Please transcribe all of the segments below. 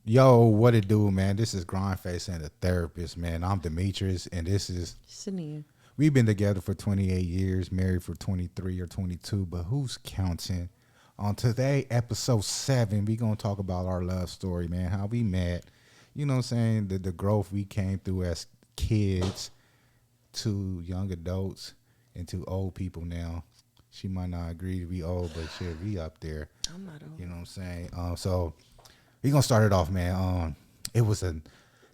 Yo, what it do, man? This is GrindFace and the Therapist, man. I'm Dimitrius, and this is Saniyyah. we've been together for 28 years, married for 23 or 22, but who's counting? On today, episode 7, we gonna talk about our love story, man. How we met, you know what I'm saying? The growth we came through as kids to young adults and to old people now. She might not agree to be old, but shit, we up there. I'm not old. You know what I'm saying? So we gonna start it off, man. It was a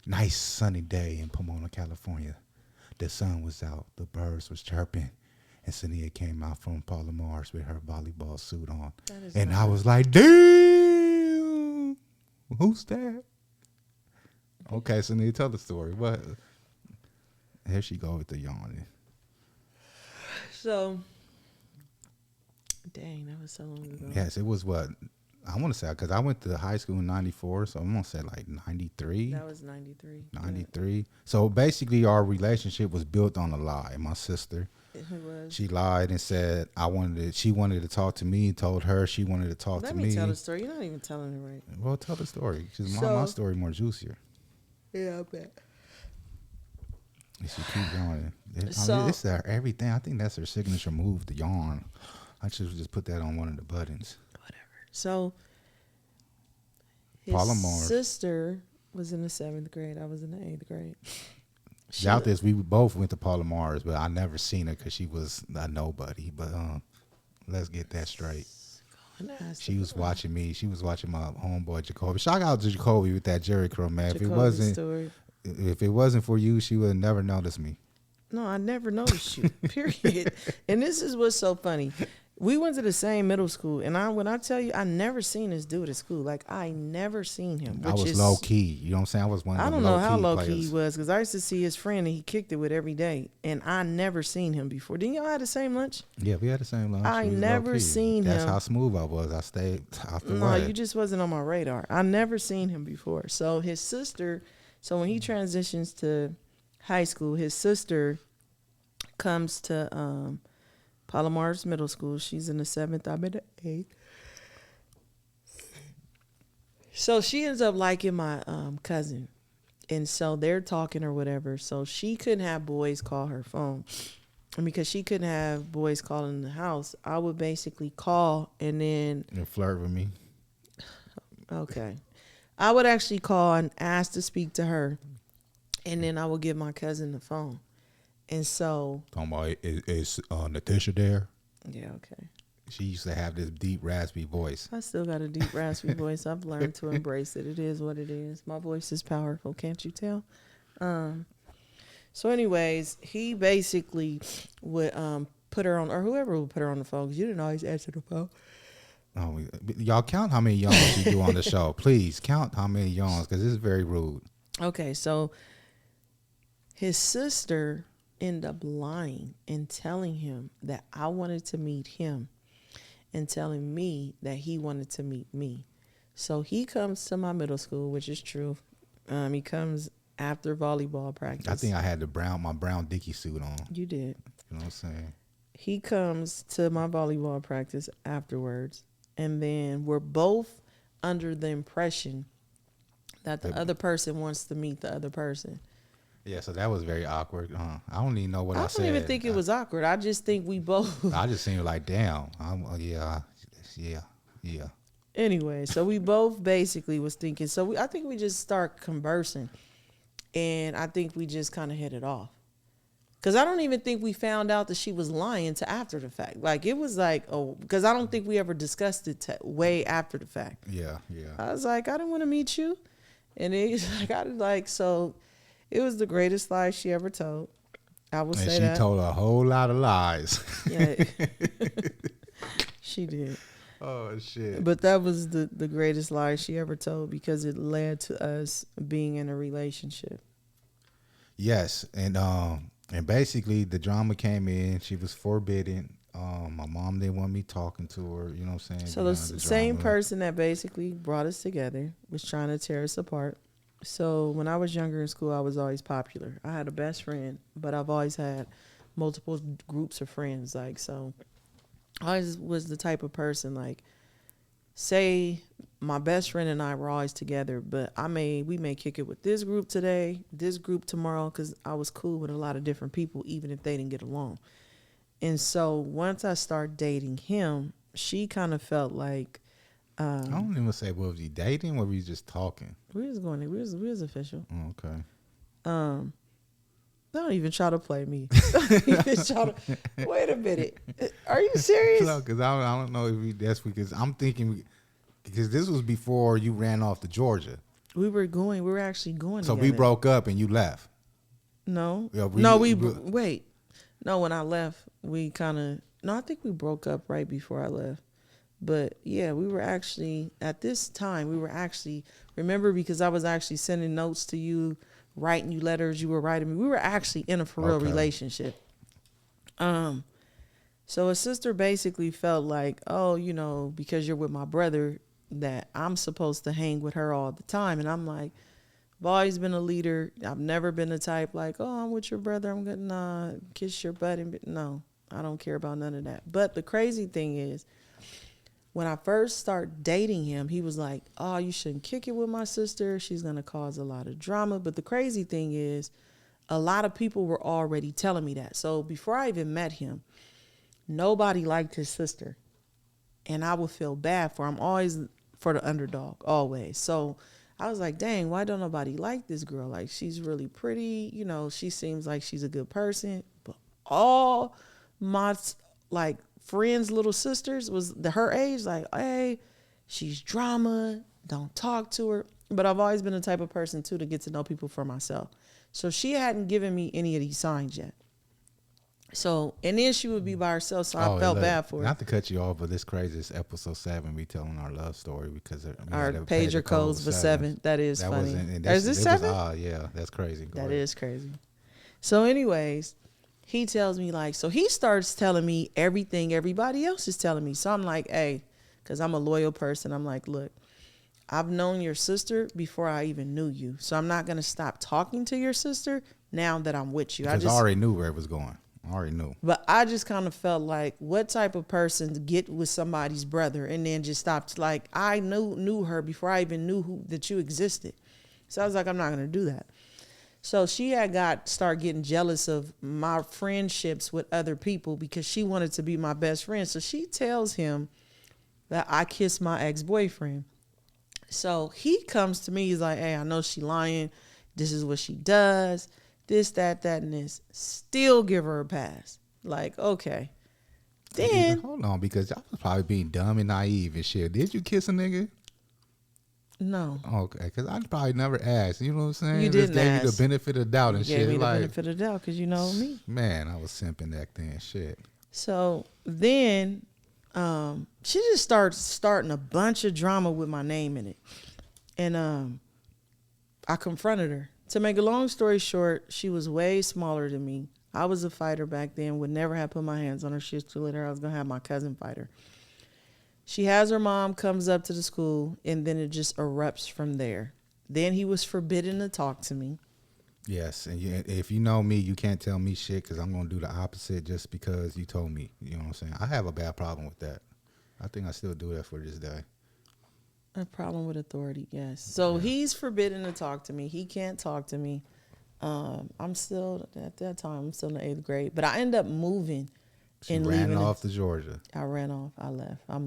nice sunny day in Pomona, California. The sun was out, the birds was chirping, and Saniyyah came out from Palomar's with her volleyball suit on, and I was like, "Damn, who's that?" Okay, Saniyyah, tell the story. What? Here she go with the yawning. So, dang, that was so long ago. Yes, it was what I want to say, because I went to high school in '94, so I'm gonna say like '93. That was 93. 93. Yeah. So basically, our relationship was built on a lie. My sister, It was. she lied and said she wanted to talk to me. Told her she wanted to talk to me. Let me tell the story. You're not even telling it right. Well, tell the story. Because my story more juicier. Yeah, I bet. And she keep going. So, it's her everything. I think that's her signature move, the yawn. I should just put that on one of the buttons. Whatever. So, his Palomar. sister was in the 7th grade. I was in the 8th grade. Shout this, we both went to Palomar's, but I never seen her because she was a nobody. But let's get that straight. She was watching me. She was watching my homeboy Jacoby. Shout out to Jacoby with that Jerry Curl, man. If it wasn't for you, she would have never noticed me. No, I never noticed you. Period. And this is what's so funny. We went to the same middle school, and when I tell you, I never seen this dude at school. Like, I never seen him. I was low key. You know what I'm saying? I was one of the I don't know how low players. key he was, because I used to see his friend, and he kicked it with every day, and I never seen him before. Didn't y'all have the same lunch? Yeah, we had the same lunch. I never seen him. That's how smooth I was. I stayed out the way. No, you just wasn't on my radar. I never seen him before. So his sister, when he transitions to high school, his sister comes to Palomar's middle school. She's in the 7th. I'm in the 8th. So she ends up liking my cousin. And so they're talking or whatever. So she couldn't have boys call her phone. And because she couldn't have boys calling the house, I would basically call and then... And flirt with me. Okay. I would actually call and ask to speak to her. And then I would give my cousin the phone. And so... Talking about, is Natasha there? Yeah, okay. She used to have this deep, raspy voice. I still got a deep, raspy voice. I've learned to embrace it. It is what it is. My voice is powerful. Can't you tell? So anyways, he basically would put her on, or whoever would put her on the phone, because you didn't always answer the phone. Oh, y'all count how many yawns you do on the show. Please count how many yawns, because this is very rude. Okay, so his sister ended up lying and telling him that I wanted to meet him and telling me that he wanted to meet me. So he comes to my middle school, which is true. He comes after volleyball practice. I think I had my brown Dickie suit on. You did. You know what I'm saying? He comes to my volleyball practice afterwards, and then we're both under the impression that the other person wants to meet the other person. Yeah, so that was very awkward. I don't even know what I said. I don't even think it was awkward. I just think we both... I just seemed like, damn. Yeah. Anyway, so we both basically was thinking. So I think we just start conversing. And I think we just kind of hit it off. Because I don't even think we found out that she was lying to after the fact. Like, it was like, because I don't think we ever discussed it way after the fact. Yeah. I was like, I didn't want to meet you. And so... It was the greatest lie she ever told. I will say that. And she told a whole lot of lies. Yeah. She did. Oh, shit. But that was the greatest lie she ever told, because it led to us being in a relationship. Yes. And basically the drama came in. She was forbidden. My mom didn't want me talking to her. You know what I'm saying? So the same person that basically brought us together was trying to tear us apart. So when I was younger in school, I was always popular. I had a best friend, but I've always had multiple groups of friends. Like, so I always was the type of person, like, say my best friend and I were always together, but we may kick it with this group today, this group tomorrow, because I was cool with a lot of different people, even if they didn't get along. And so once I started dating him, she kind of felt like I don't even say, well, was you dating or were you just talking? we was official. Oh, okay. Don't even try to play me. Don't even try to. Wait a minute. Are you serious? No, because I don't know if that's because I'm thinking because this was before you ran off to Georgia. We were actually going. So together. we broke up and you left. No. Yeah, Wait. No, when I left, we kind of. No, I think we broke up right before I left. But yeah, we were actually at this time. We were actually remember because I was actually sending notes to you, writing you letters. You were writing me. We were actually in a for real relationship. So his sister basically felt like, oh, you know, because you're with my brother, that I'm supposed to hang with her all the time. And I'm like, I've always been a leader. I've never been the type like, oh, I'm with your brother. I'm gonna kiss your butt. No, I don't care about none of that. But the crazy thing is, when I first started dating him, he was like, oh, you shouldn't kick it with my sister. She's going to cause a lot of drama. But the crazy thing is, a lot of people were already telling me that. So before I even met him, nobody liked his sister. And I would feel bad for him, always for the underdog, always. So I was like, dang, why don't nobody like this girl? Like, she's really pretty. You know, she seems like she's a good person. But all my, like, friends' little sisters was her age, like, hey, she's drama, don't talk to her. But I've always been the type of person too to get to know people for myself. So she hadn't given me any of these signs yet. So, and then she would be by herself, so I felt bad for her. Not to cut you off, but this crazy is episode 7. We telling our love story because our pager codes for 7. That is funny. Is this 7? Yeah, that's crazy. That is crazy. So, anyways. He tells me like, so he starts telling me everything everybody else is telling me. So I'm like, hey, because I'm a loyal person. I'm like, look, I've known your sister before I even knew you. So I'm not going to stop talking to your sister now that I'm with you. Because I already knew where it was going. I already knew. But I just kind of felt like, what type of person to get with somebody's brother and then just stop? Like, I knew her before I even knew that you existed. So I was like, I'm not going to do that. So she had started getting jealous of my friendships with other people because she wanted to be my best friend. So she tells him that I kissed my ex-boyfriend. So he comes to me. He's like, hey, I know she lying. This is what she does. This, that, and this. Still give her a pass. Like, okay. Then. Hold on, because y'all was probably being dumb and naive and shit. Did you kiss a nigga? No. Okay, because I'd probably never asked. You know what I'm saying? You didn't ask. Gave you the benefit of the doubt and shit. Gave me the benefit of the doubt because you know me. Man, I was simping back then. Shit. So then she just starts starting a bunch of drama with my name in it. And I confronted her. To make a long story short, she was way smaller than me. I was a fighter back then, would never have put my hands on her. She was too little. I was going to have my cousin fight her. She has her mom, comes up to the school, and then it just erupts from there. Then he was forbidden to talk to me. Yes, and if you know me, you can't tell me shit because I'm going to do the opposite just because you told me. You know what I'm saying? I have a bad problem with that. I think I still do that for this day. A problem with authority, yes. So he's forbidden to talk to me. He can't talk to me. I'm still, at that time, I'm still in the 8th grade. But I end up moving. She ran off to Georgia. I ran off. I left. I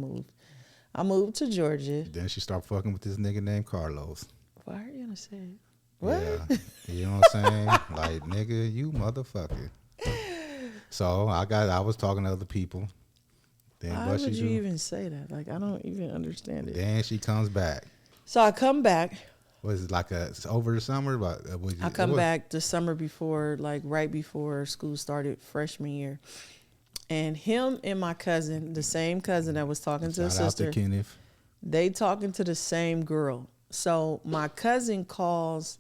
moved to Georgia. Then she started fucking with this nigga named Carlos. Why are you going to say it? What? Yeah. You know what I'm saying? Like, nigga, you motherfucker. So I was talking to other people. Then why would you even say that? Like, I don't even understand it. Then she comes back. So I come back. Was it like over the summer? But I come back the summer before, like right before school started, freshman year. And him and my cousin, the same cousin that was talking to his sister, out to Kenneth. They talking to the same girl. So my cousin calls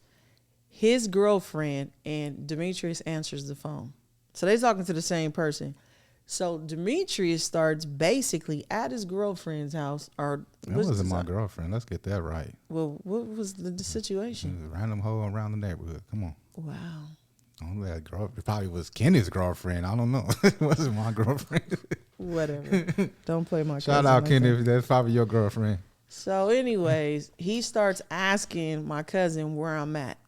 his girlfriend and Dimitrius answers the phone. So they talking to the same person. So Dimitrius starts basically at his girlfriend's house. That wasn't my girlfriend. Let's get that right. Well, what was the situation? It was a random hoe around the neighborhood. Come on. Wow. Only that girl. It probably was Kenny's girlfriend. I don't know. It wasn't my girlfriend. Whatever. Don't play my Shout cousin out, like Kenny, that. if that's probably your girlfriend. So, anyways, he starts asking my cousin where I'm at.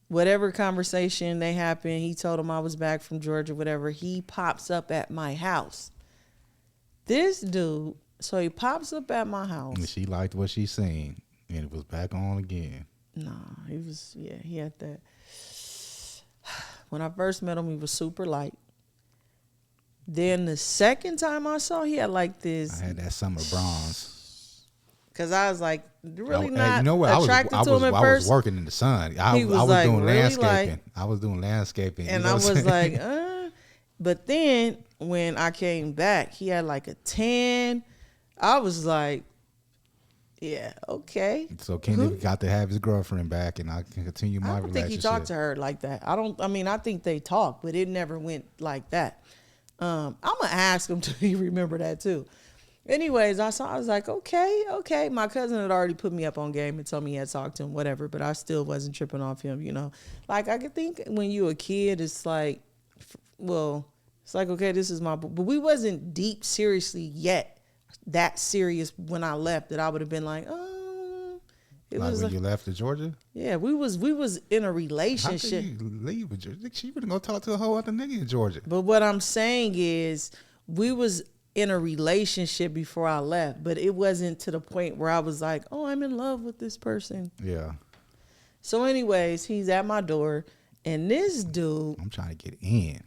Whatever conversation they happened, he told him I was back from Georgia, whatever. He pops up at my house. This dude, so he pops up at my house. And she liked what she seen, and it was back on again. Nah, he had that. When I first met him, he was super light. Then the second time I saw, he had like this. I had that summer bronze. Because I was like, really Hey, not you know what? attracted to him at I first. was working in the sun. I He was was like doing really landscaping. light. I was doing landscaping. And you know I what I'm was saying? like, But then when I came back, he had like a 10. I was like, yeah, okay. So Kenny got to have his girlfriend back, and I can continue my I don't relationship. think he talked to her like that. I think they talked, but it never went like that. I'm going to ask him till he remember that too. Anyways, I was like, okay. My cousin had already put me up on game and told me he had talked to him, whatever, but I still wasn't tripping off him, you know. Like, I could think when you a kid, it's like, well, it's like, okay, this is my, but we wasn't deep seriously yet that serious when I left that I would have been like, oh. It Like was when you left to Georgia? Yeah, we was in a How relationship. could you leave with Georgia? She would go talk to a whole other nigga in Georgia. But what I'm saying is we was in a relationship before I left, but it wasn't to the point where I was like, oh, I'm in love with this person. Yeah. So anyways, he's at my door, and this dude, I'm trying to get in.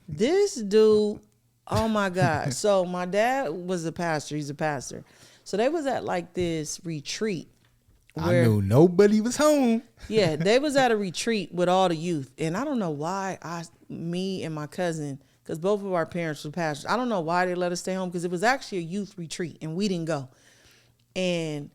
oh my God. So my dad was a pastor. He's a pastor. So they was at like this retreat. I knew nobody was home. Yeah, they was at a retreat with all the youth. And I don't know why me and my cousin, because both of our parents were pastors, I don't know why they let us stay home, because it was actually a youth retreat and we didn't go. And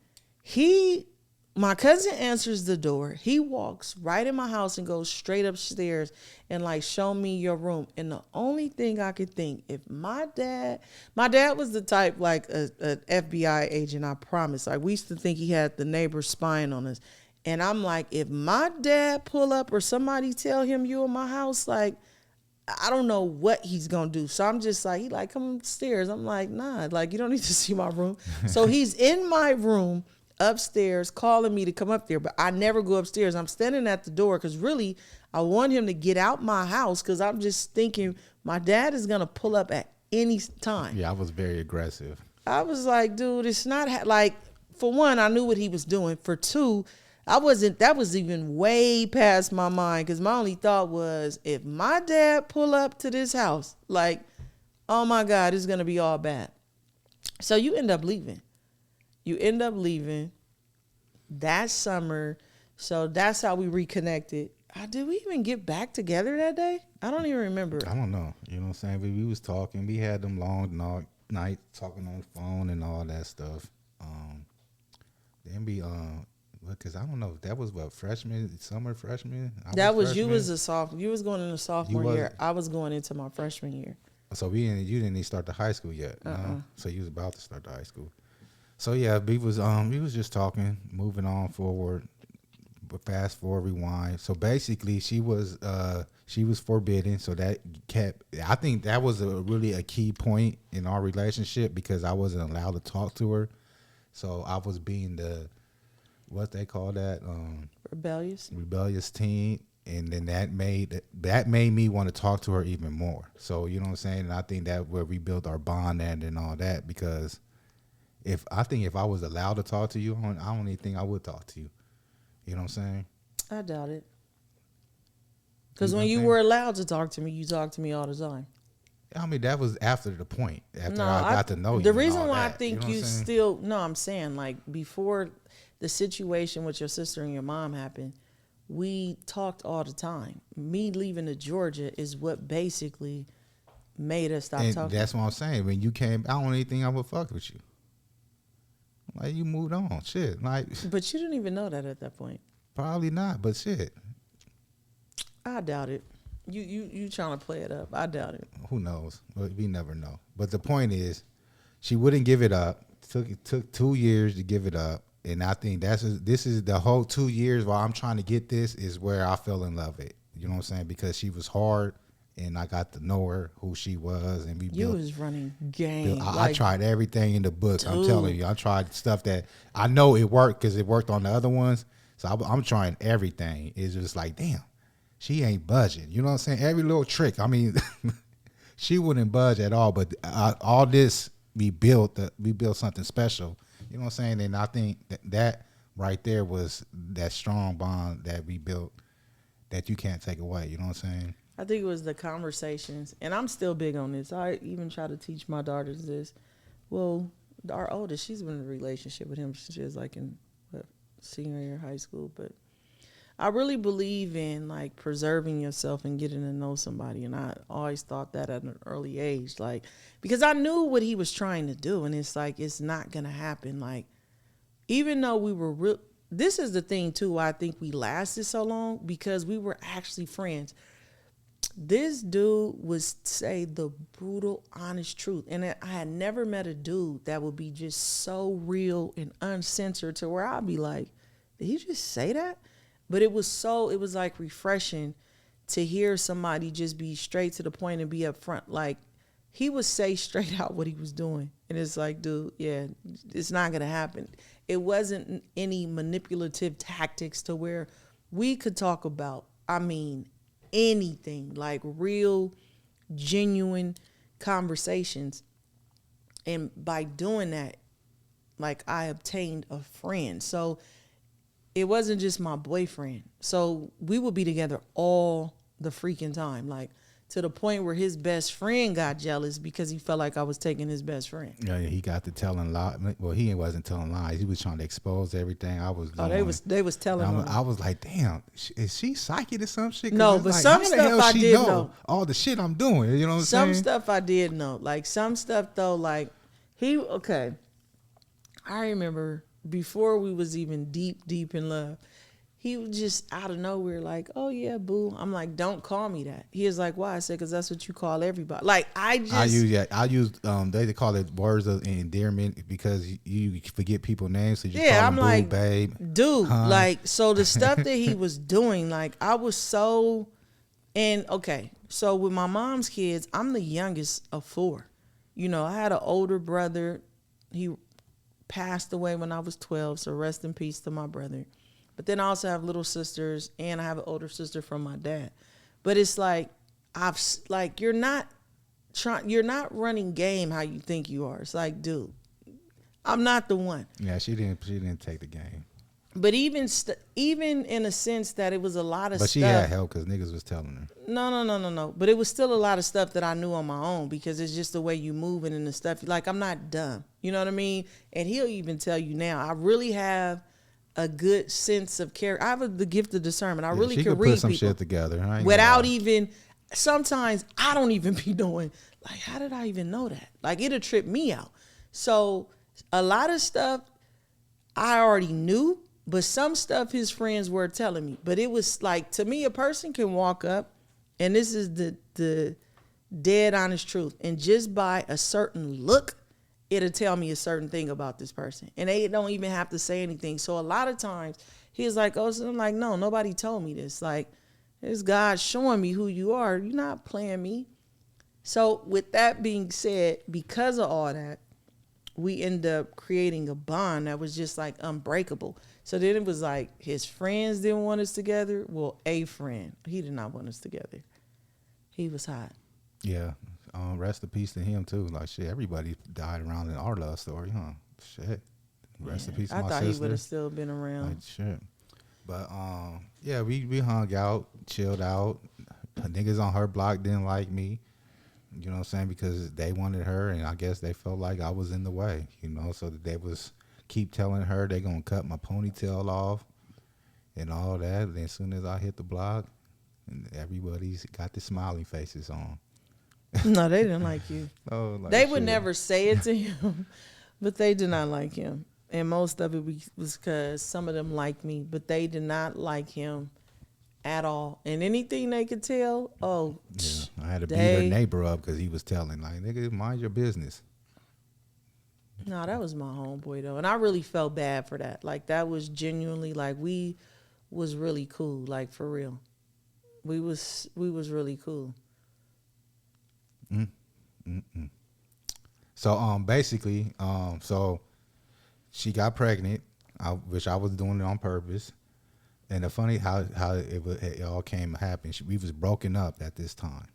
my cousin answers the door. He walks right in my house and goes straight upstairs and like, show me your room. And the only thing I could think, if my dad was the type like a FBI agent, I promise. Like, we used to think he had the neighbors spying on us. And I'm like, if my dad pull up or somebody tell him you in my house, like, I don't know what he's going to do. So I'm just like, he like, come upstairs. I'm like, nah, like, you don't need to see my room. So he's in my room upstairs calling me to come up there, but I never go upstairs. I'm standing at the door because really I want him to get out my house, because I'm just thinking my dad is going to pull up at any time. Yeah, I was very aggressive. I was like, dude, it's not like, for one, I knew what he was doing. For two, that was even way past my mind, because my only thought was, if my dad pull up to this house, like, oh my God, it's going to be all bad. So you end up leaving that summer. So that's how we reconnected. Did we even get back together that day? I don't even remember. I don't know. You know what I'm saying? But we was talking. We had them long nights talking on the phone and all that stuff. Then we because I don't know if that was what summer freshman. You was a sophomore. You was going into sophomore year. I was going into my freshman year. So you didn't even start the high school yet. No? So you was about to start the high school. So yeah, we was just talking, moving on forward, but fast forward, rewind. So basically, she was forbidden. So that I think that was really a key point in our relationship, because I wasn't allowed to talk to her. So I was being what they call that, rebellious teen, and then that made me want to talk to her even more. So you know what I'm saying. And I think that where we built our bond and all that, because if I was allowed to talk to you, I don't even think I would talk to you. You know what I'm saying? I doubt it. Because when you were allowed to talk to me, you talked to me all the time. I mean, that was after the point. After I got to know you. The reason why I that, think you still... No, I'm saying, like, before the situation with your sister and your mom happened, we talked all the time. Me leaving to Georgia is what basically made us stop talking. That's what I'm saying. When you came, I don't even think I would fuck with you. Like, you moved on, shit. Like, but you didn't even know that at that point. Probably not, but shit. I doubt it. You trying to play it up? I doubt it. Who knows? We never know. But the point is, she wouldn't give it up. It took 2 years to give it up, and I think this is the whole 2 years while I'm trying to get this is where I fell in love with. You know what I'm saying? Because she was hard, and I got to know her, who she was, and we You built. was running game. I tried everything in the book. Dude. I'm telling you, I tried stuff that I know it worked because it worked on the other ones. So I'm trying everything. It's just like, damn, she ain't budging. You know what I'm saying? Every little trick. I mean, she wouldn't budge at all. But all this, we built something special. You know what I'm saying? And I think that right there was that strong bond that we built that you can't take away. You know what I'm saying? I think it was the conversations, and I'm still big on this. I even try to teach my daughters this. Well, our oldest, she's been in a relationship with him. She was like in senior year of high school, but I really believe in like preserving yourself and getting to know somebody, and I always thought that at an early age, like because I knew what he was trying to do, and it's like it's not gonna happen. Like even though we were real, this is the thing too. Why I think we lasted so long because we were actually friends. This dude would say the brutal, honest truth. And I had never met a dude that would be just so real and uncensored to where I'd be like, did he just say that? But it was like refreshing to hear somebody just be straight to the point and be upfront. Like he would say straight out what he was doing. And it's like, dude, yeah, it's not going to happen. It wasn't any manipulative tactics to where we could talk about, anything, like real, genuine conversations. And by doing that, like I obtained a friend. So it wasn't just my boyfriend. So we would be together all the freaking time. Like to the point where his best friend got jealous because he felt like I was taking his best friend. Yeah, he got to telling lies. Well, he wasn't telling lies. He was trying to expose everything I was doing. Oh, they was telling him. I was like, damn, is she psychic or some shit? No, but like, some stuff I did know. All the shit I'm doing, you know what I'm saying? Some stuff I did know. Like some stuff though, like I remember before we was even deep in love, he was just out of nowhere like, oh yeah, boo. I'm like, don't call me that. He was like, why? I said, because that's what you call everybody. Like I use they call it words of endearment because you forget people's names, so you call I'm them boo, like, babe, dude, like so the stuff that he was doing, like I was so, and okay, so with my mom's kids, I'm the youngest of 4. You know, I had an older brother. He passed away when I was 12, so rest in peace to my brother. But then I also have little sisters, and I have an older sister from my dad. But it's like you're not running game how you think you are. It's like, dude, I'm not the one. Yeah, she didn't take the game. But even in a sense that it was a lot of stuff. But she had help because niggas was telling her. No. But it was still a lot of stuff that I knew on my own because it's just the way you moving and the stuff. Like, I'm not dumb. You know what I mean? And he'll even tell you now, I really have a good sense of character. I have the gift of discernment. I really can read put some people shit together without even. Sometimes I don't even be knowing. Like, how did I even know that? Like, it'll trip me out. So a lot of stuff I already knew, but some stuff his friends were telling me. But it was like, to me, a person can walk up, and this is the dead honest truth, and just by a certain look, it'll tell me a certain thing about this person. And they don't even have to say anything. So a lot of times he's like, oh, so I'm like, no, nobody told me this. Like, it's God showing me who you are. You're not playing me. So with that being said, because of all that, we end up creating a bond that was just like unbreakable. So then it was like his friends didn't want us together. Well, a friend, he did not want us together. He was hot. Yeah. Rest in peace to him too. Like shit, everybody died around in our love story, huh? Shit. Rest in peace to my sister. I thought he would have still been around. Like shit. But yeah, we hung out, chilled out. Niggas on her block didn't like me. You know what I'm saying? Because they wanted her, and I guess they felt like I was in the way. You know, so that they was keep telling her they gonna cut my ponytail off and all that. And as soon as I hit the block, and everybody's got the smiley faces on. No, they didn't like you. Oh, like they would never say it to him, but they did not like him. And most of it was because some of them liked me, but they did not like him at all. And anything they could tell, yeah, I had to beat her neighbor up because he was telling, like, nigga, mind your business. No, that was my homeboy, though. And I really felt bad for that. Like, that was genuinely, like, we was really cool, like, for real. We was really cool. So basically, so she got pregnant, which I was doing it on purpose. And the funny how it all came to happen. We was broken up at this time.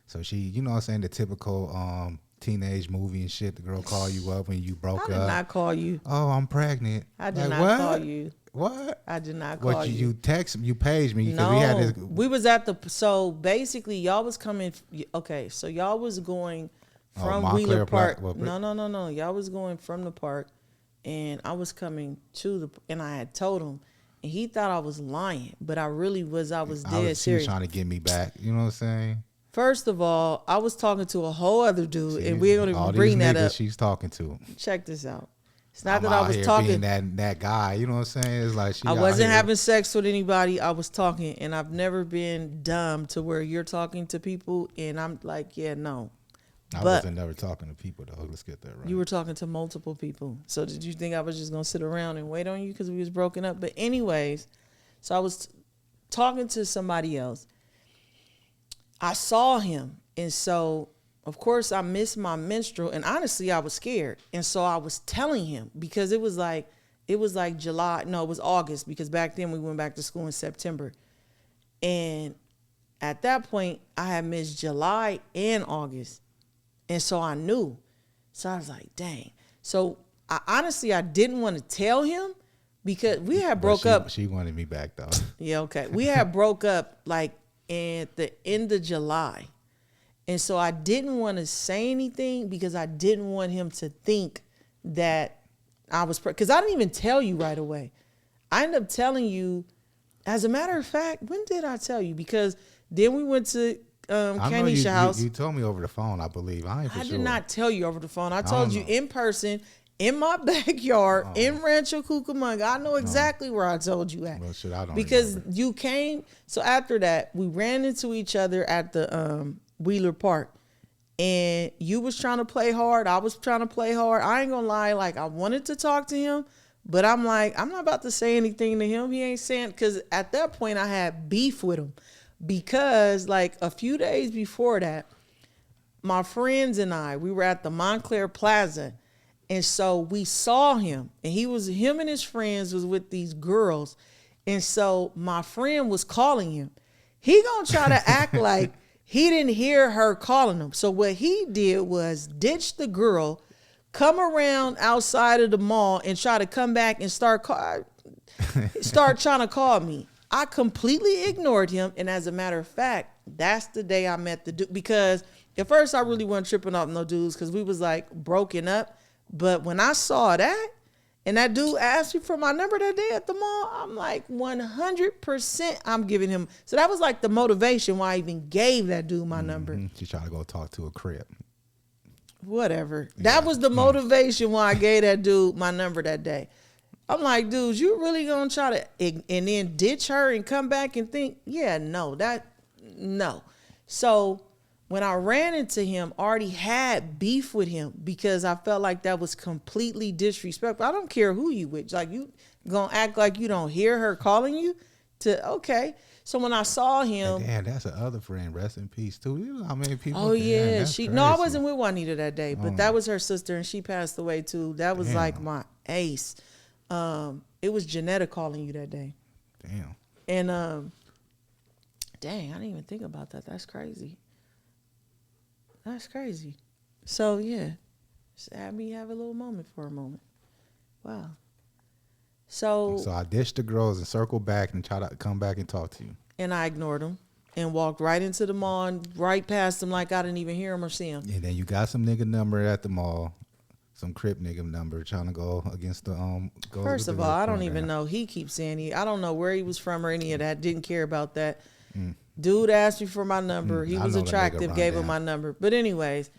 So she, you know what I'm saying, the typical teenage movie and shit. The girl call you up when you broke up. I did not call you. Oh, I'm pregnant. I did like, not what? call you. What? I did not call What you. you text you paged me because No, we had this. we was at the, so basically y'all was coming, okay, so y'all was going from Montclair Wheeler Park. Well, No. Y'all was going from the park and I was coming to the, and I had told him and he thought I was lying, but I really was, I was dead She was serious. trying to get me back. You know what I'm saying? First of all, I was talking to a whole other dude and we ain't gonna even bring that up. She's talking to. Check this out. It's not I'm that I out was here talking. being that guy. You know what I'm saying? It's like I wasn't having sex with anybody. I was talking, and I've never been dumb to where you're talking to people, and I'm like, yeah, no. I But wasn't never talking to people though. Let's get that right. you were talking to multiple people. So did you think I was just gonna sit around and wait on you because we was broken up? But anyways, so I was talking to somebody else. I saw him, and so of course I missed my menstrual, and honestly I was scared, and so I was telling him because it was like July, no, it was August because back then we went back to school in September, and at that point I had missed July and August, and so I knew, so I was like, dang. So I didn't want to tell him because we had broke up. She wanted me back though. Yeah, okay. We had broke up like at the end of July. And so I didn't want to say anything because I didn't want him to think that I was, because I didn't even tell you right away. I ended up telling you, as a matter of fact, when did I tell you? Because then we went to Kanisha's house. You told me over the phone, I believe. I did not tell you over the phone. I told you in person, in my backyard, in Rancho Cucamonga. I know exactly where I told you at. Well, shit, I don't because remember. you came. So after that, we ran into each other at the Wheeler Park. And you was trying to play hard. I was trying to play hard. I ain't gonna lie. Like, I wanted to talk to him. But I'm like, I'm not about to say anything to him. He ain't saying, because at that point I had beef with him. Because like a few days before that, my friends and we were at the Montclair Plaza. And so we saw him, and him and his friends was with these girls. And so my friend was calling him. He gonna try to act like he didn't hear her calling him. So what he did was ditch the girl, come around outside of the mall and try to come back and start trying to call me. I completely ignored him. And as a matter of fact, that's the day I met the dude. Because at first I really wasn't tripping off no dudes because we was like broken up. But when I saw that, and that dude asked me for my number that day at the mall, I'm like 100% I'm giving him. So that was like the motivation why I even gave that dude my number. She tried to go talk to a crib. Whatever. Yeah. That was the motivation why I gave that dude my number that day. I'm like, dude, you really gonna try to, and then ditch her and come back and think, yeah, no. So when I ran into him, I already had beef with him because I felt like that was completely disrespectful. I don't care who you with. Like, you gonna act like you don't hear her calling you okay. So when I saw him. Damn, that's the other friend. Rest in peace, too. You know how many people. Oh, yeah. No, I wasn't with Juanita that day, but that was her sister, and she passed away, too. That was like my ace. It was Janetta calling you that day. Damn. And, dang, I didn't even think about that. That's crazy. So, yeah, just had me have a little moment for a moment. Wow. So I ditched the girls and circled back and tried to come back and talk to you. And I ignored them and walked right into the mall and right past them like I didn't even hear him or see him. And then you got some nigga number at the mall, some Crip nigga number trying to go against the First of all, I don't even know. He keeps saying I don't know where he was from or any of that. Didn't care about that. Dude asked me for my number. He was attractive, gave him my number. But anyways,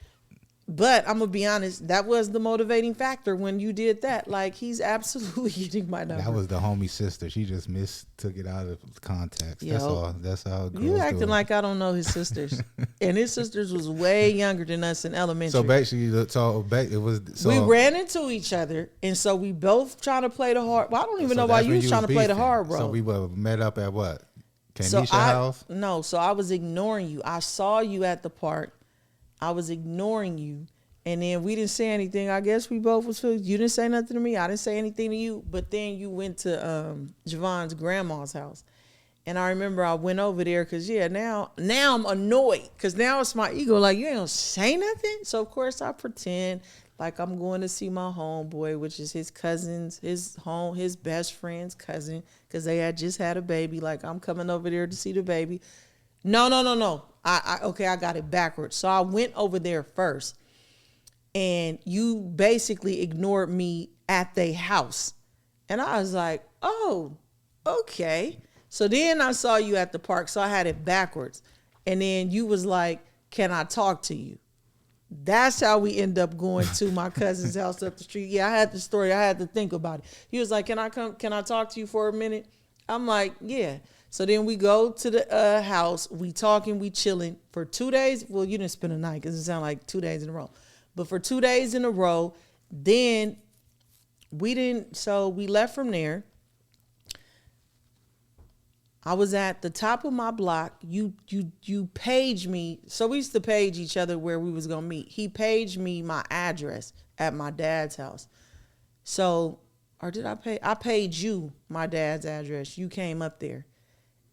but I'm going to be honest, that was the motivating factor when you did that. Like, he's absolutely getting my number. That was the homie's sister. She just took it out of context. That's all. That's how girls You acting do. like I don't know his sisters. And his sisters was way younger than us in elementary. So basically, we ran into each other, and so we both trying to play the hard. Well, I don't even know why you was trying to play the hard role. So we met up at what? Kanisha's house? No, so I was ignoring you. I saw you at the park, I was ignoring you. And then we didn't say anything. I guess we both was feeling, you didn't say nothing to me. I didn't say anything to you. But then you went to Javon's grandma's house. And I remember I went over there because, now I'm annoyed. Because now it's my ego. Like, you ain't going to say nothing? So, of course, I pretend like I'm going to see my homeboy, which is his cousin's, his best friend's cousin. Because they had just had a baby. Like, I'm coming over there to see the baby. No. I got it backwards. So I went over there first. And you basically ignored me at their house. And I was like, oh, okay. So then I saw you at the park. So I had it backwards. And then you was like, can I talk to you? That's how we end up going to my cousin's house up the street. Yeah, I had the story. I had to think about it. He was like, can I talk to you for a minute? I'm like, yeah. So then we go to the house. We talking, we chilling for 2 days. Well, you didn't spend a night because it sounded like 2 days in a row. But for 2 days in a row, then so we left from there. I was at the top of my block. You paged me. So we used to page each other where we was going to meet. He paged me my address at my dad's house. So, or did I paid you my dad's address. You came up there.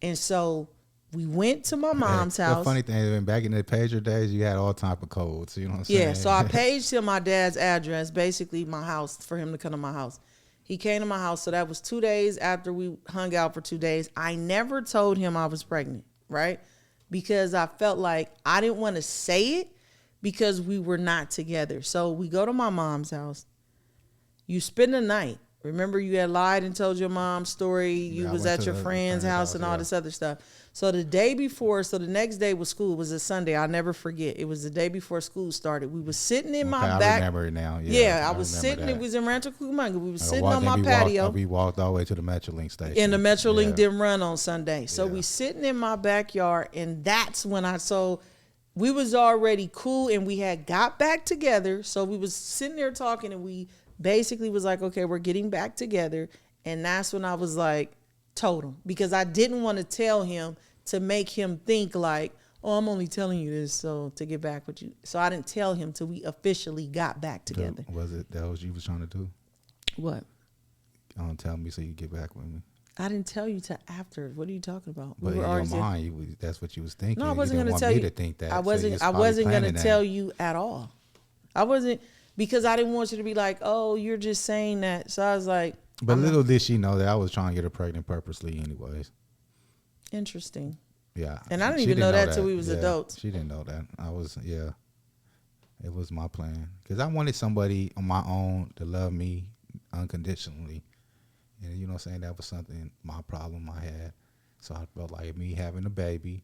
And so we went to my mom's house. The funny thing is, back in the pager days, you had all type of codes. You know what I'm saying? Yeah, so I paged him my dad's address, basically my house, for him to come to my house. He came to my house, so that was 2 days after we hung out for 2 days. I never told him I was pregnant, right? Because I felt like I didn't want to say it because we were not together. So we go to my mom's house. You spend the night. Remember, you had lied and told your mom's story. You was at your friend's house and all this other stuff. So the day before, so the next day was school. It was a Sunday. I'll never forget. It was the day before school started. We was sitting in my back. I remember it now. Yeah, I was sitting. It was in Rancho Cucamonga. We was sitting on my patio. We walked all the way to the Metrolink station. And the Metrolink didn't run on Sunday. So we sitting in my backyard, and that's when we was already cool, and we had got back together. So we was sitting there talking, and we basically was like, okay, we're getting back together. And that's when I was like, told him, because I didn't want to tell him to make him think like, oh, I'm only telling you this so to get back with you. So I didn't tell him till we officially got back together. Was it that was you was trying to do? What? Tell me so you get back with me. I didn't tell you till after. What are you talking about? But in your mind, that's what you was thinking. No, I wasn't going to tell you. To think that. I wasn't going to tell you at all. I wasn't, because I didn't want you to be like, oh, you're just saying that. So I was like. But little did she know that I was trying to get her pregnant purposely anyways. Interesting. Yeah. And I didn't even know that till we was adults. She didn't know that. It was my plan. Because I wanted somebody on my own to love me unconditionally. And you know what I'm saying? That was my problem I had. So I felt like me having a baby,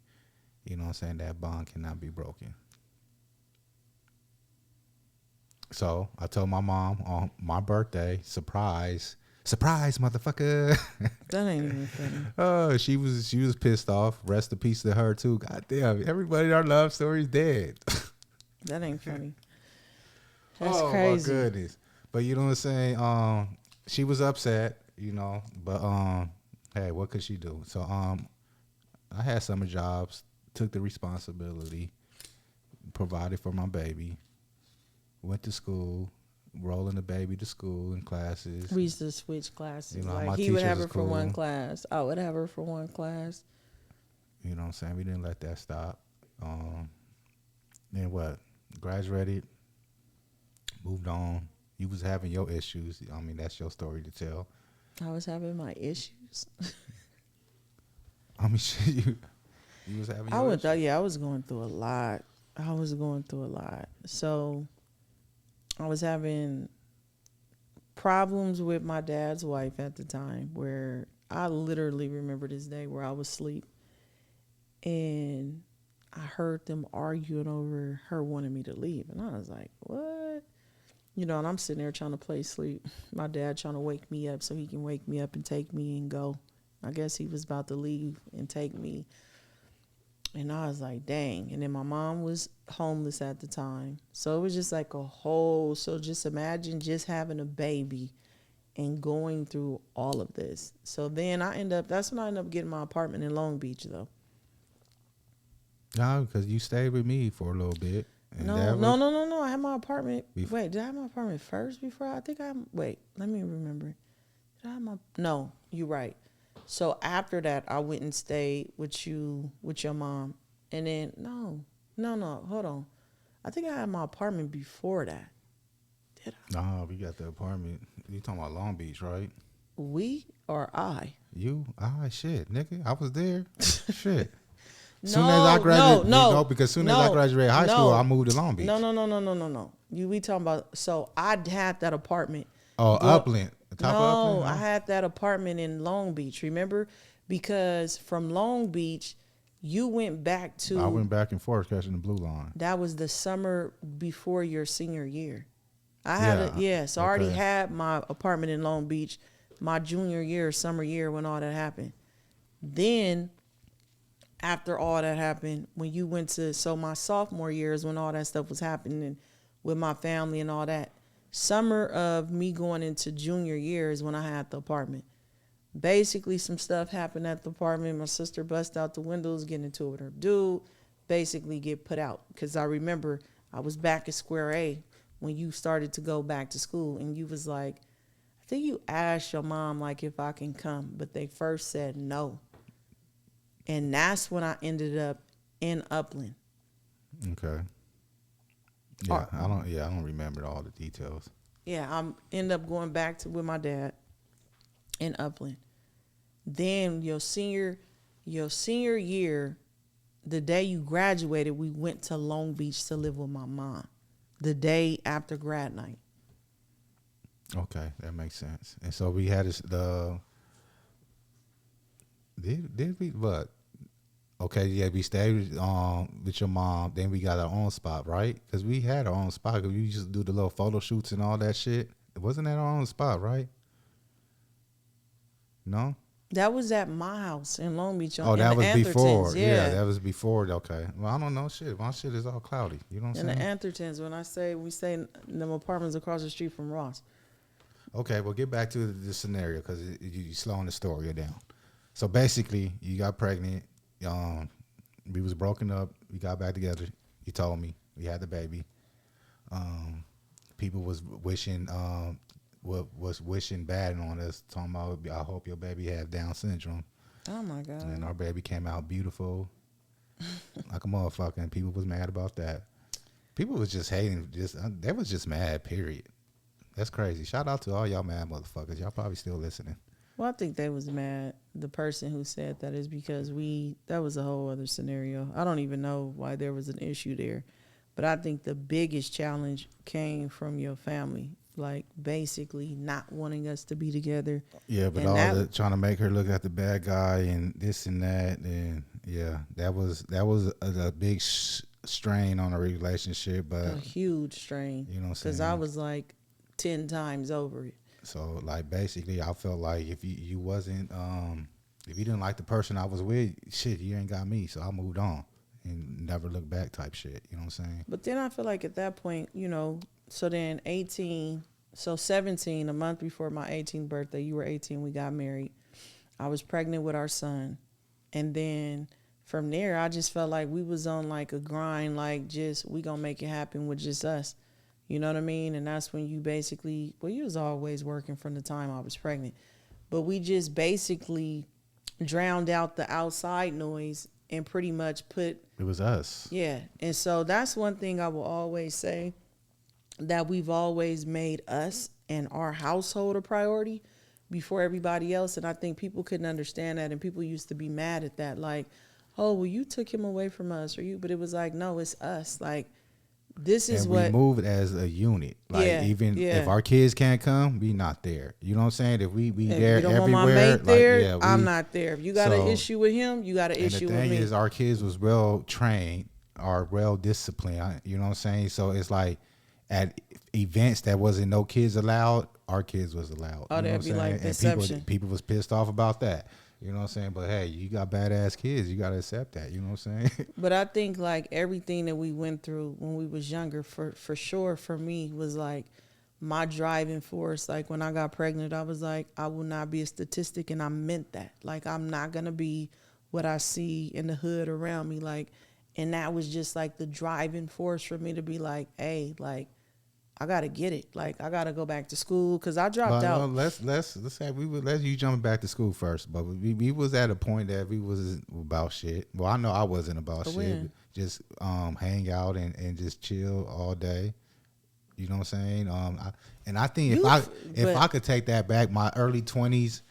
you know what I'm saying, that bond cannot be broken. So I told my mom on my birthday, surprise, motherfucker. That ain't even funny. Oh, she was pissed off. Rest in peace to her too. God damn, everybody in our love story is dead. That ain't funny. That's crazy. Oh my goodness. But you know what I'm saying? She was upset, you know, but hey, what could she do? So I had summer jobs, took the responsibility, provided for my baby. Went to school, rolling the baby to school and classes. We used to switch classes. You know, like he would have her for one class. I would have her for one class. You know what I'm saying? We didn't let that stop. Then what? Graduated, moved on. You was having your issues. I mean, that's your story to tell. I was having my issues. I mean, you was having your issues. I was going through a lot. So I was having problems with my dad's wife at the time, where I literally remember this day where I was asleep and I heard them arguing over her wanting me to leave. And I was like, what? You know, and I'm sitting there trying to play sleep. My dad trying to wake me up so he can wake me up and take me and go. I guess he was about to leave and take me. And I was like, dang. And then my mom was homeless at the time. So it was just like so just imagine just having a baby and going through all of this. So then that's when I ended up getting my apartment in Long Beach, though. No, because you stayed with me for a little bit. And No, that no, was no, no, no. I had my apartment. Bef- Wait, did I have my apartment first before I think I wait, let me remember. Did I have my no, you right. So after that I went and stayed with you with your mom. And then no, hold on. I think I had my apartment before that. Did I? nah, we got the apartment. You talking about Long Beach, right? We or I? You, shit, nigga, I was there. Shit. Soon as I No, no, graduated, no, because soon as I no, graduated high school, I no, moved to Long Beach. no. You we talking about? So I had that apartment. Oh, Go, Upland, the top of no, Upland. I No? had that apartment in Long Beach. Remember, because from Long Beach, you went back I to went back and forth catching the blue line. that was the summer before your senior year. I had a Yeah. yeah, so I already Okay. had my apartment in Long Beach, my junior year, summer year when all that happened. Then after all that happened, when you went to so my sophomore year is when all that stuff was happening with my family and all that. Summer of me going into junior year is when I had the apartment. Basically, some stuff happened at the apartment. My sister bust out the windows, getting into it with her dude. Basically, get put out because I remember I was back at square A when you started to go back to school, and you was like, I think you asked your mom like if I can come, but they first said no. And that's when I ended up in Upland. Okay. Yeah, Or, I don't. Yeah, I don't remember all the details. yeah, I end up going back to with my dad in Upland. Then your senior year, the day you graduated, we went to Long Beach to live with my mom. The day after grad night. Okay, that makes sense. And so we had this, the did we what? Okay, yeah, we stayed with your mom. Then we got our own spot, right? Because we had our own spot. Cause we used to do the little photo shoots and all that shit. Wasn't that our own spot, right? No. That was at my house in Long Beach Oh, in that the was Athertons. before. Yeah, Yeah. that was before. Okay. Well, I don't know shit. My shit is all cloudy. You know what I'm In the saying? Athertons, when I say we stay in them apartments across the street from Ross. Okay, well, get back to the scenario because you slowing the story down. So basically, you got pregnant. We was broken up. We got back together. You told me we had the baby. People was wishing was wishing bad on us, talking about I hope your baby have Down syndrome. Oh my God. And our baby came out beautiful, like a motherfucker. And people was mad about that. People was just hating. They was just mad. Period. That's crazy. Shout out to all y'all mad motherfuckers. Y'all probably still listening. Well, I think they was mad. The person who said that is because that was a whole other scenario. I don't even know why there was an issue there. But I think the biggest challenge came from your family, like basically not wanting us to be together. Yeah, but And all that, the trying to make her look like the bad guy and this and that, and yeah, that was a big strain on a relationship. But a huge strain. you know what I'm Because saying? I was like 10 times over it. So like basically, I felt like if you wasn't if you didn't like the person I was with, shit, you ain't got me. So I moved on and never looked back type shit. You know what I'm saying? But then I feel like at that point, so then 18, so 17, a month before my 18th birthday, you were 18, we got married. I was pregnant with our son. And then from there, I just felt like we was on like a grind, like just we gonna make it happen with just us. You know what I mean? And that's when you basically, well, you was always working from the time I was pregnant. But we just basically drowned out the outside noise and pretty much put, It was us. yeah. And so that's one thing I will always say, that we've always made us and our household a priority before everybody else. And I think people couldn't understand that. And people used to be mad at that. Like, oh, well, you took him away from us but it was like, no, it's us. Like, this is And what. we moved as a unit. Like Yeah, even yeah. if our kids can't come, we not there. You know what I'm saying? If we If there you don't everywhere, want my mate there, like, yeah, I'm not there. If you got an issue with him, you got an issue with me. And the thing is, our kids was well trained, are well disciplined. You know what I'm saying? So it's like at events that wasn't no kids allowed, our kids was allowed. Oh, you know that'd what I'm be saying? like And deception. people was pissed off about that. You know what I'm saying? But hey, you got badass kids. You got to accept that. You know what I'm saying? But I think like everything that we went through when we was younger, for sure, for me was like my driving force. Like when I got pregnant, I was like, I will not be a statistic, and I meant that. Like I'm not gonna be what I see in the hood around me. Like And that was just like the driving force for me to be like, hey, like, I gotta get it. Like, I gotta go back to school because I dropped out. Let's say let's you jumping back to school first. But we was at a point that we was about shit. Well, I know I wasn't about But shit. when? Just hang out and just chill all day. You know what I'm saying? I think if I could take that back, my early 20s,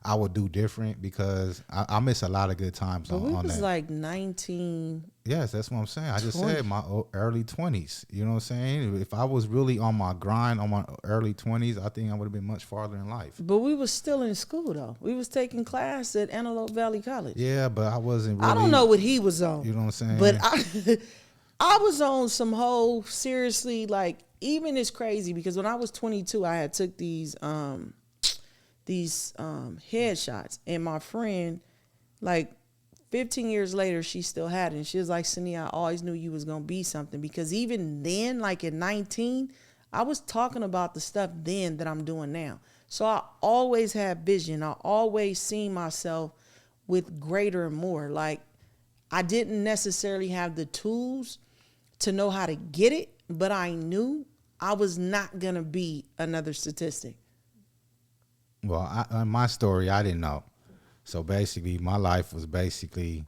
I would do different because I miss a lot of good times But on we that. was like 19. Yes, that's what I'm saying. I just 20. said my early 20s. You know what I'm saying? If I was really on my grind on my early 20s, I think I would have been much farther in life. But we was still in school though. We was taking class at Antelope Valley College. Yeah, but I wasn't really. I don't know what he was on. You know what I'm saying? But I was on some whole seriously, like, even it's crazy because when I was 22, I had took these headshots, and my friend, like 15 years later, she still had it. And she was like, Saniyyah, I always knew you was gonna be something, because even then, like at 19, I was talking about the stuff then that I'm doing now. So I always had vision. I always seen myself with greater and more. Like, I didn't necessarily have the tools to know how to get it, but I knew I was not going to be another statistic. Well, in my story, I didn't know. So basically, my life was basically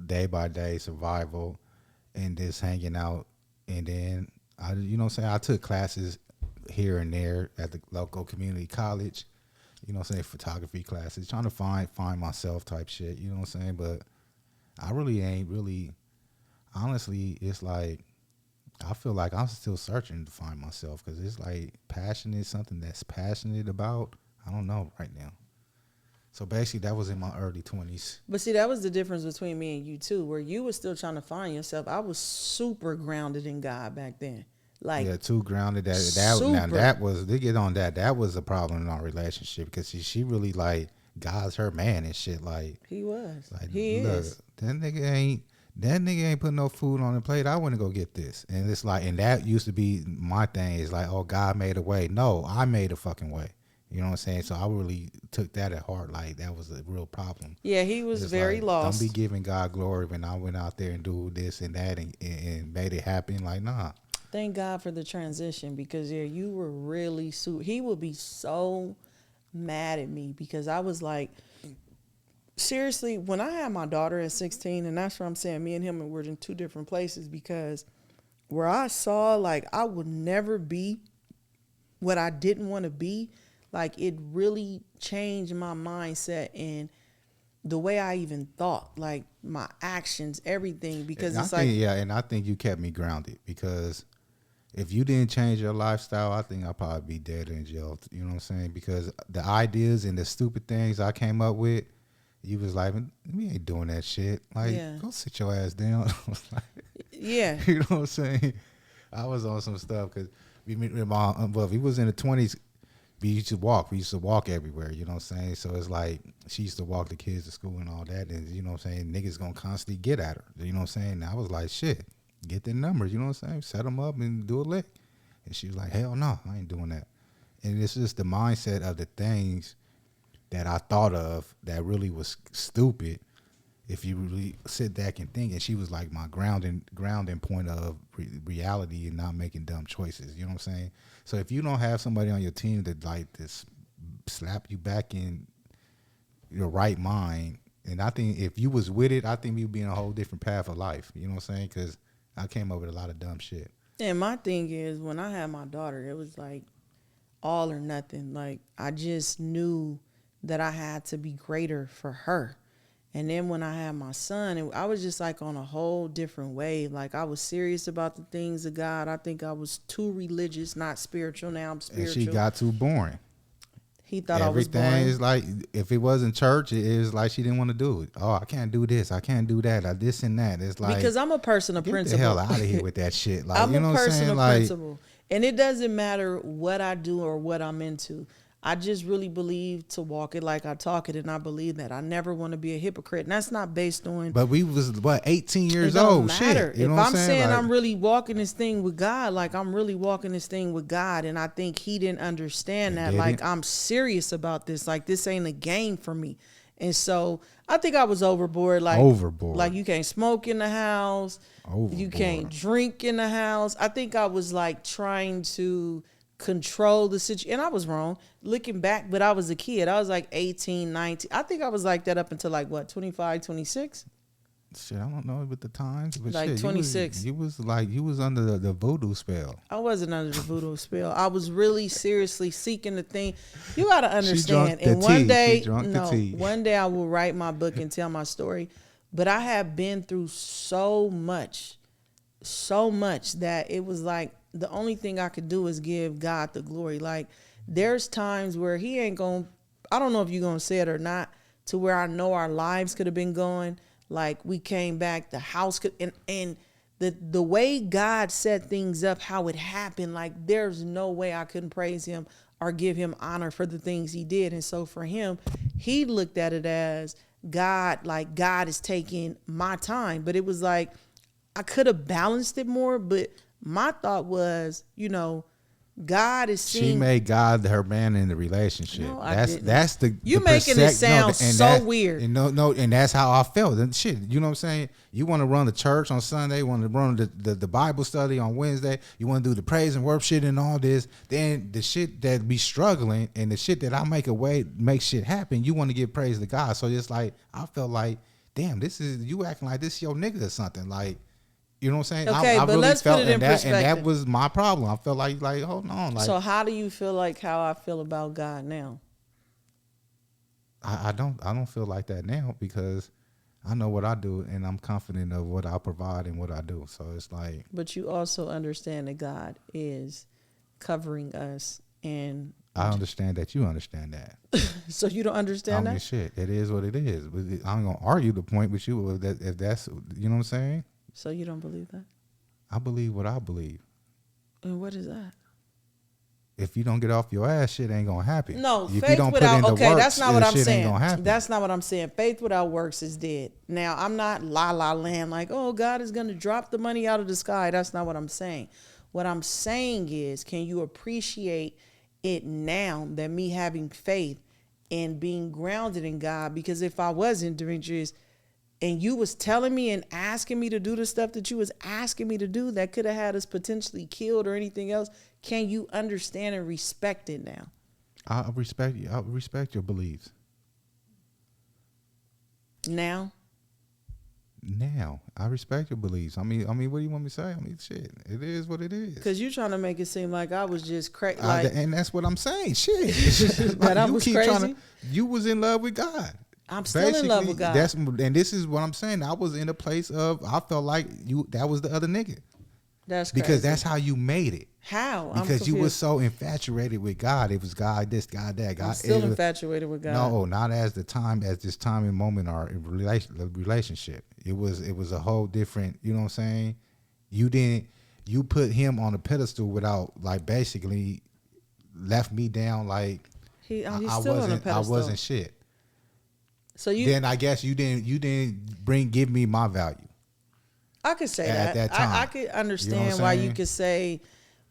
day by day survival and just hanging out. And then, you know what I'm saying, I took classes here and there at the local community college, you know what I'm saying, photography classes, trying to find myself type shit, you know what I'm saying? But I really ain't really, honestly, it's like, I feel like I'm still searching to find myself because it's like passionate, something that's passionate about. I don't know right now. So basically, that was in my early 20s. But see, that was the difference between me and you too, where you were still trying to find yourself. I was super grounded in God back then. Like, yeah, too grounded. That was, they get on that. That was a problem in our relationship because she really like God's her man and shit. Like, he was. Like, he look, is. That nigga ain't putting no food on the plate. I want to go get this. And it's like, and that used to be my thing. Is like, oh, God made a way. No, I made a fucking way. You know what I'm saying? So I really took that at heart. Like, that was a real problem. Yeah, he was very like, lost. Don't be giving God glory when I went out there and do this and that and made it happen. Like, nah. Thank God for the transition, because yeah, you were really he would be so mad at me because I was like, seriously, when I had my daughter at 16, and that's what I'm saying, me and him were in two different places, because where I saw like I would never be what I didn't want to be, like it really changed my mindset and the way I even thought, like my actions, everything, because it's like, yeah, and I think you kept me grounded because if you didn't change your lifestyle, I think I'd probably be dead in jail. You know what I'm saying? Because the ideas and the stupid things I came up with, you was like, we ain't doing that shit. Like, go sit your ass down. yeah. You know what I'm saying? I was on some stuff because we was in the 20s. We used to walk. We used to walk everywhere. You know what I'm saying? So it's like she used to walk the kids to school and all that. And you know what I'm saying? Niggas going to constantly get at her. You know what I'm saying? And I was like, shit, get their numbers. You know what I'm saying? Set them up and do a lick. And she was like, hell no, I ain't doing that. And it's just the mindset of the things that I thought of that really was stupid if you really sit back and think. And she was like my grounding point of reality and not making dumb choices. You know what I'm saying? So if you don't have somebody on your team that like this slap you back in your right mind, and I think if you was with it, I think we'd be in a whole different path of life. You know what I'm saying? Because I came up with a lot of dumb shit. And my thing is, when I had my daughter, it was like all or nothing. Like, I just knew that I had to be greater for her. And then when I had my son, I was just like on a whole different wave. Like, I was serious about the things of God. I think I was too religious, not spiritual. Now I'm spiritual. And she got too boring. He thought I was boring. Everything is like, if it wasn't church, it was like she didn't want to do it. Oh, I can't do this. I can't do that. Or this and that. It's like, because I'm a person of principle. Get the hell out of here with that shit. Like, I'm you know a what I'm person saying? of Like, principle. And it doesn't matter what I do or what I'm into. I just really believe to walk it like I talk it, and I believe that I never want to be a hypocrite. And that's not based on. But we was 18 years it don't old. Matter. Shit, you know if what I'm saying like, I'm really walking this thing with God, like I'm really walking this thing with God, and I think He didn't understand that. Like, I'm serious about this. Like, this ain't a game for me. And so I think I was overboard. Like you can't smoke in the house. Overboard. You can't drink in the house. I think I was like trying to control the situation. And I was wrong looking back, but I was a kid. I was like 18, 19. I think I was like that up until like what, 25, 26? Shit, I don't know with the times, but like shit, 26. You was under the voodoo spell. I wasn't under the voodoo spell. I was really seriously seeking the thing. You got to understand. And one day I will write my book and tell my story. But I have been through so much that it was like the only thing I could do is give God the glory. Like there's times where he ain't going, I don't know if you're going to say it or not, to where I know our lives could have been going. Like we came back, the house could, and the way God set things up, how it happened, like there's no way I couldn't praise him or give him honor for the things he did. And so for him, he looked at it as God, like God is taking my time. But it was like, I could have balanced it more, but my thought was, God is seeing. She made God her man in the relationship. No, that's the you making it sound so weird. And and that's how I felt. And shit, you know what I'm saying? You want to run the church on Sunday, you want to run the Bible study on Wednesday, you want to do the praise and worship shit and all this. Then the shit that be struggling and the shit that I make shit happen, you want to give praise to God. So it's like I felt like, damn, this is you acting like this your nigga or something. Like, you know what I'm saying? Okay, I but really let's felt put it in perspective. And that was my problem. I felt like hold on. Like, so how do you feel like how I feel about God now? I don't feel like that now because I know what I do and I'm confident of what I provide and what I do. So it's like. But you also understand that God is covering us and. I understand that you understand that. So you don't understand that? Shit, it is what it is. I'm gonna argue the point with you if that's, you know what I'm saying. So you don't believe that? I believe what I believe. And what is that? If you don't get off your ass, shit ain't gonna happen. No, if faith you don't without put in the works, that's not what I'm shit saying. Ain't gonna happen. That's not what I'm saying. Faith without works is dead. Now I'm not la la land like, oh, God is gonna drop the money out of the sky. That's not what I'm saying. What I'm saying is, can you appreciate it now that me having faith and being grounded in God? Because if I wasn't, Dimitrius, and you was telling me and asking me to do the stuff that you was asking me to do that could have had us potentially killed or anything else, can you understand and respect it now? I respect you. I respect your beliefs. Now, I respect your beliefs. I mean, what do you want me to say? I mean, shit, it is what it is. Because you're trying to make it seem like I was just crazy. And that's what I'm saying. Shit. That I was crazy? You was in love with God. I'm still in love with God. And this is what I'm saying. I was in a place of, I felt like that was the other nigga. That's crazy. Because that's how you made it. How? Because you were so infatuated with God. It was God this, God that. God. I'm still infatuated with God. No, not as this time and moment or relationship. It was a whole different, you know what I'm saying? You put him on a pedestal without, like, basically left me down like he's still on a pedestal. I wasn't shit. So then I guess you didn't give me my value. I could say at that time. I could understand why you could say,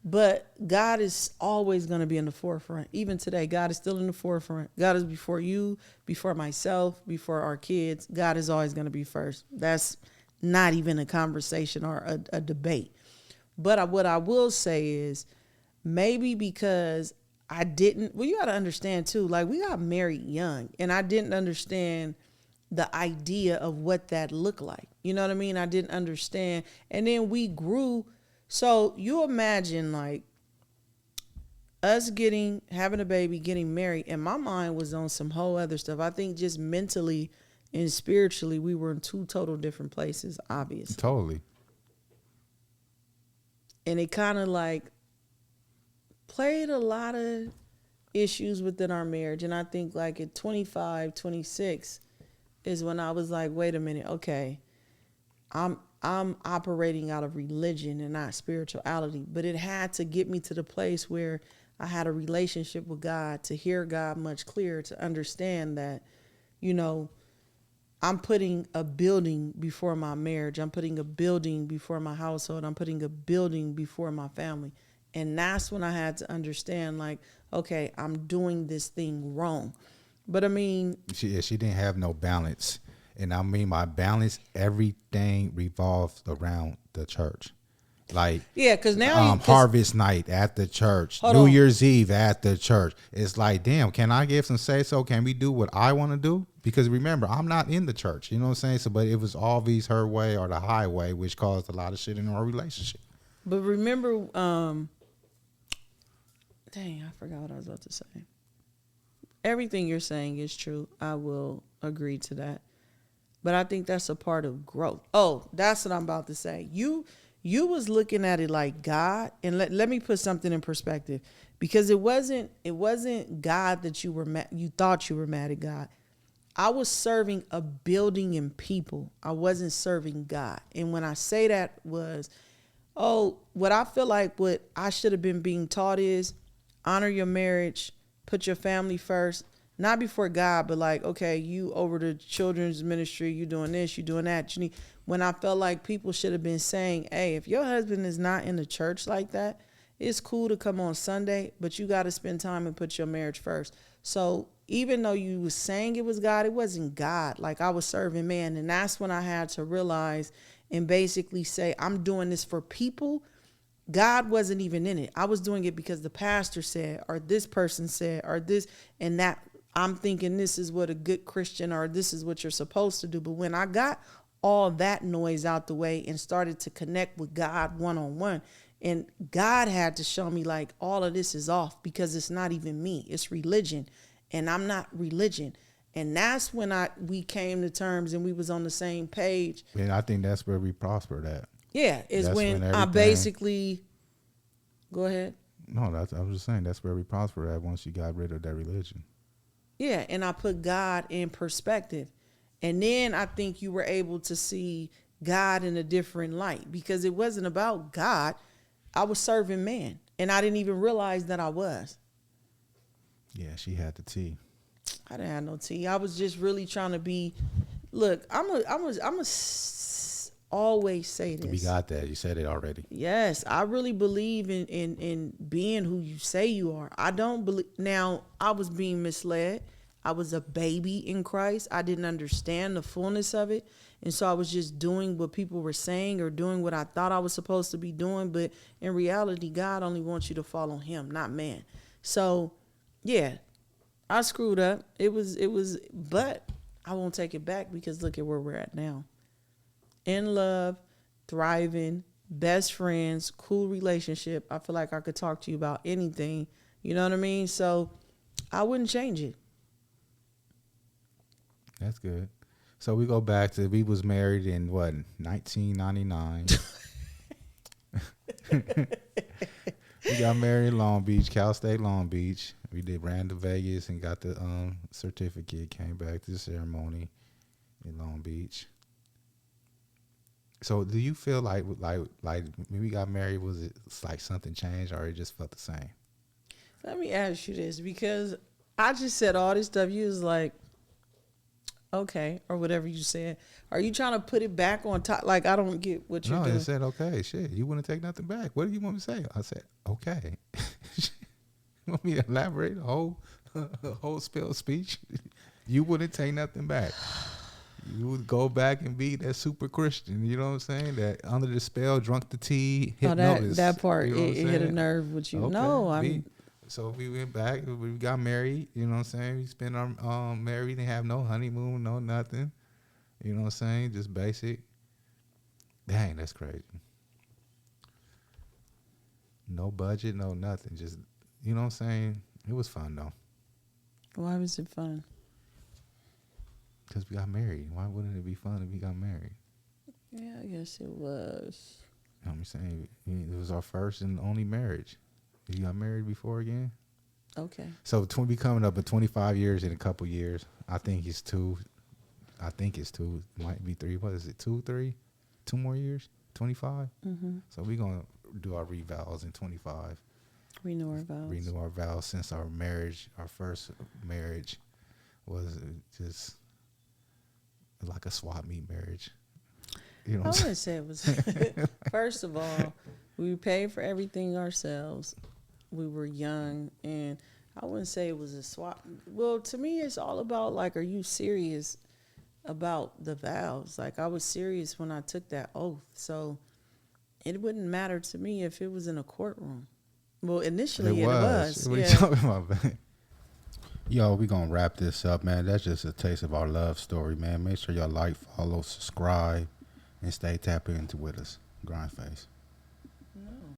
but God is always going to be in the forefront. Even today, God is still in the forefront. God is before you, before myself, before our kids. God is always going to be first. That's not even a conversation or a debate. But what I will say is maybe because you got to understand too, like we got married young and I didn't understand the idea of what that looked like. You know what I mean? I didn't understand. And then we grew. So you imagine like us having a baby, getting married, and my mind was on some whole other stuff. I think just mentally and spiritually, we were in two total different places, obviously. Totally. And it kind of like played a lot of issues within our marriage. And I think like at 25, 26 is when I was like, wait a minute, okay, I'm operating out of religion and not spirituality. But it had to get me to the place where I had a relationship with God, to hear God much clearer, to understand that, I'm putting a building before my marriage. I'm putting a building before my household. I'm putting a building before my family. And that's when I had to understand, like, okay, I'm doing this thing wrong. But I mean, She didn't have no balance. And I mean by balance, everything revolves around the church. Like yeah, because now you, harvest night at the church, hold New on. Year's Eve at the church. It's like, damn, can I give some say so? Can we do what I want to do? Because remember, I'm not in the church. You know what I'm saying? So, but it was always her way or the highway, which caused a lot of shit in our relationship. But remember, dang, I forgot what I was about to say. Everything you're saying is true. I will agree to that. But I think that's a part of growth. Oh, that's what I'm about to say. You was looking at it like God, and let me put something in perspective, because it wasn't God that you were mad, you thought you were mad at God. I was serving a building and people. I wasn't serving God. And when I say that was, what I feel like what I should have been being taught is honor your marriage, put your family first, not before God, but like, okay, you over the children's ministry, you doing this, you doing that. You need, when I felt like people should have been saying, hey, if your husband is not in the church like that, it's cool to come on Sunday, but you got to spend time and put your marriage first. So even though you was saying it was God, it wasn't God. Like I was serving man. And that's when I had to realize and basically say, I'm doing this for people. God wasn't even in it. I was doing it because the pastor said, or this person said, or this and that. I'm thinking this is what a good Christian, or this is what you're supposed to do. But when I got all that noise out the way and started to connect with God one-on-one, and God had to show me like all of this is off because it's not even me. It's religion, and I'm not religion. And that's when we came to terms and we was on the same page. And I think that's where we prospered at. Yeah, is That's when when I basically, go ahead. No, I was just saying that's where we prospered at once you got rid of that religion. Yeah, and I put God in perspective. And then I think you were able to see God in a different light, because it wasn't about God. I was serving man, and I didn't even realize that I was. Yeah, she had the tea. I didn't have no tea. I was just really trying to be. Look, I'm always say this. We got that. You said it already. Yes, I really believe in being who you say you are. I don't believe. Now, I was being misled. I was a baby in Christ. I didn't understand the fullness of it. And so I was just doing what people were saying or doing what I thought I was supposed to be doing. But in reality, God only wants you to follow him, not man. So, yeah, I screwed up. It was, but I won't take it back, because look at where we're at now. In love, thriving, best friends, cool relationship. I feel like I could talk to you about anything. You know what I mean? So I wouldn't change it. That's good. So we go back to, we was married in what, 1999. We got married in Long Beach, Cal State Long Beach. We ran to Vegas and got the certificate. Came back to the ceremony in Long Beach. So do you feel like when we got married, was it like something changed, or it just felt the same? Let me ask you this, because I just said all this stuff. You was like, okay, or whatever you said. Are you trying to put it back on top? Like, I don't get what you're doing. No, I said, okay, shit. You wouldn't take nothing back. What do you want me to say? I said, okay. You want me to elaborate a whole spell speech? You wouldn't take nothing back. You would go back and be that super Christian. You know what I'm saying? That under the spell, drunk the tea, hypnotist. That part, you know it hit a nerve with you. Okay. No, So we went back. We got married. You know what I'm saying? We spent our married and have no honeymoon, no nothing. You know what I'm saying? Just basic. Dang, that's crazy. No budget, no nothing. Just, you know what I'm saying? It was fun though. Why was it fun? Because we got married. Why wouldn't it be fun if we got married? Yeah, I guess it was. You know what I'm saying? It was our first and only marriage. You got married before again? Okay. So we coming up in 25 years in a couple years. I think it's two. Might be three. What is it? 2, 3? 2 more years? 25? Mm-hmm. So we're going to do our revals in 25. Renew our vows. Renew our vows, since our marriage, our first marriage, was just like a swap meet marriage. You know I what I'm wouldn't say it was. First of all, we paid for everything ourselves. We were young, and I wouldn't say it was a swap. Well, to me, it's all about like, are you serious about the vows? Like, I was serious when I took that oath. So it wouldn't matter to me if it was in a courtroom. Well, initially it was. What are you Yeah. talking about, man? Yo, we gonna wrap this up, man. That's just a taste of our love story, man. Make sure y'all like, follow, subscribe, and stay tapped into with us. GrindFace.